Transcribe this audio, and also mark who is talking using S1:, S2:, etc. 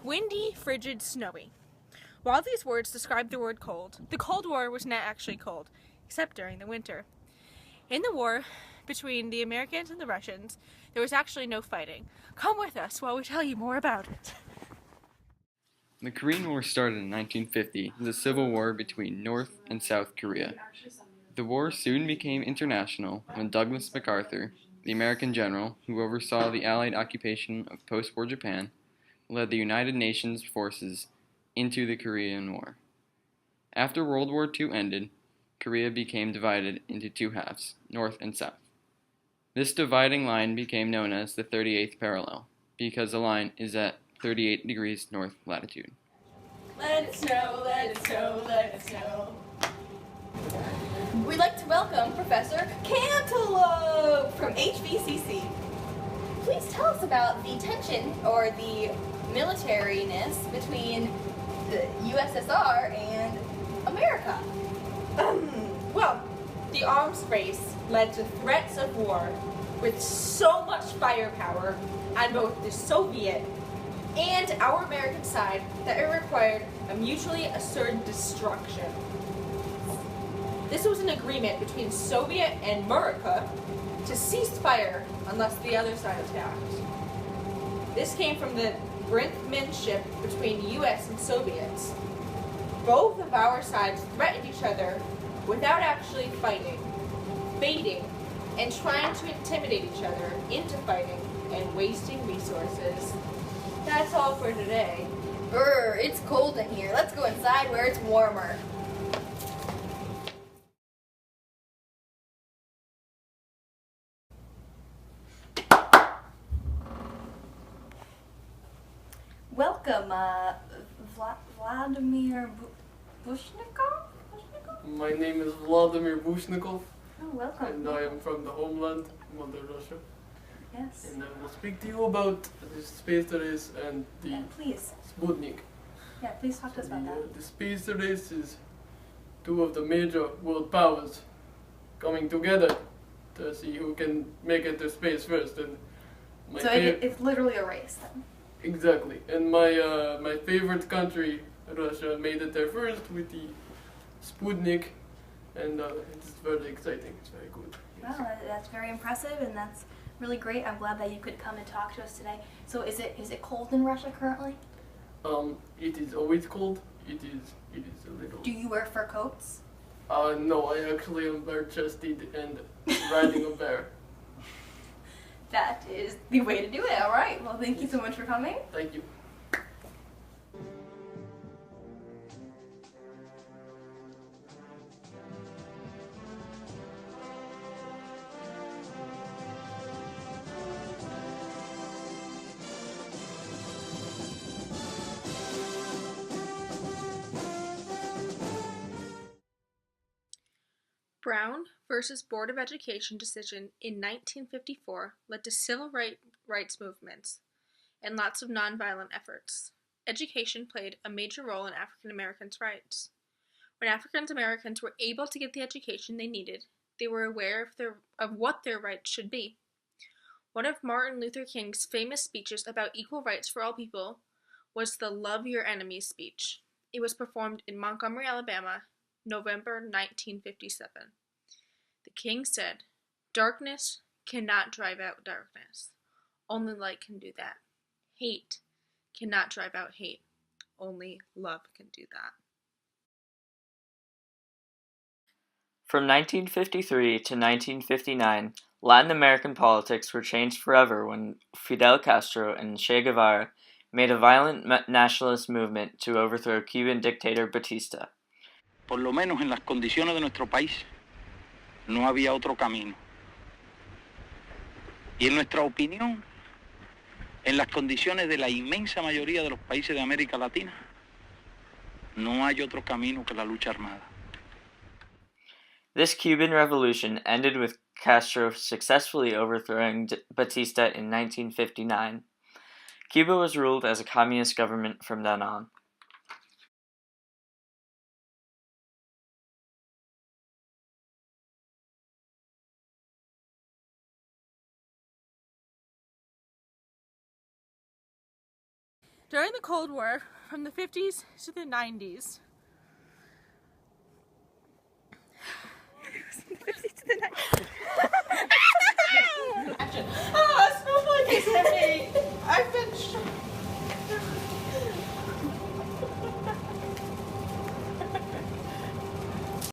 S1: windy, frigid, snowy. While these words describe the word cold, the Cold War was not actually cold, except during the winter. In the war between the Americans and the Russians, there was actually no fighting. Come with us while we tell you more about it.
S2: The Korean War started in 1950 as a civil war between North and South Korea. The war soon became international when Douglas MacArthur, the American general who oversaw the Allied occupation of post-war Japan, led the United Nations forces into the Korean War. After World War II ended, Korea became divided into two halves, North and South. This dividing line became known as the 38th parallel, because the line is at 38 degrees north latitude.
S3: Let it snow, let it snow, let it snow. We'd like to welcome Professor Cantaloupe from HVCC. Please tell us about the tension or the militariness between the USSR and America.
S4: Well, the arms race led to threats of war with so much firepower on both the Soviet and our American side that it required a mutually assured destruction. This was an agreement between Soviet and America to cease fire unless the other side attacked. This came from the brinkmanship between US and Soviets. Both of our sides threatened each other without actually fighting, baiting, and trying to intimidate each other into fighting and wasting resources. That's all for today.
S3: It's cold in here. Let's go inside where it's warmer. Welcome, Vladimir Bushnikov?
S5: My name is Vladimir Bushnikov,
S3: Oh, welcome.
S5: and I am from the homeland, Mother Russia.
S3: Yes.
S5: And I will speak to you about the space race and the
S3: Yeah, please.
S5: Sputnik.
S3: Yeah, please talk to us about that.
S5: The space race is two of the major world powers coming together to see who can make it to space first. And my
S3: So it's literally a race then.
S5: exactly. And my favorite country, Russia, made it there first with the Sputnik, and it's very exciting. It's very good. Yes.
S3: Well, that's very impressive, and that's really great. I'm glad that you could come and talk to us today. So is it cold in Russia currently?
S5: It is always cold. It is a little.
S3: Do you wear fur coats?
S5: No, I actually am bare-chested and riding a bear.
S3: That is the way to do it. All right. Well, thank you so much for coming.
S5: Thank you.
S1: Brown versus Board of Education decision in 1954 led to civil rights movements and lots of nonviolent efforts. Education played a major role in African Americans' rights. When African Americans were able to get the education they needed, they were aware of what their rights should be. One of Martin Luther King's famous speeches about equal rights for all people was the Love Your Enemies speech. It was performed in Montgomery, Alabama, November 1957. The king said, "Darkness cannot drive out darkness. Only light can do that. Hate cannot drive out hate. Only love can do that."
S6: From 1953 to 1959, Latin American politics were changed forever when Fidel Castro and Che Guevara made a violent nationalist movement to overthrow Cuban dictator Batista.
S7: Por lo menos en las condiciones de nuestro país, no había otro camino. Y en nuestra opinión, en las condiciones de la inmensa mayoría de los países de América Latina, no hay otro camino que la lucha armada.
S6: This Cuban revolution ended with Castro successfully overthrowing Batista in 1959. Cuba was ruled as a communist government from then on.
S1: During the Cold War, from the 50s to the 90s,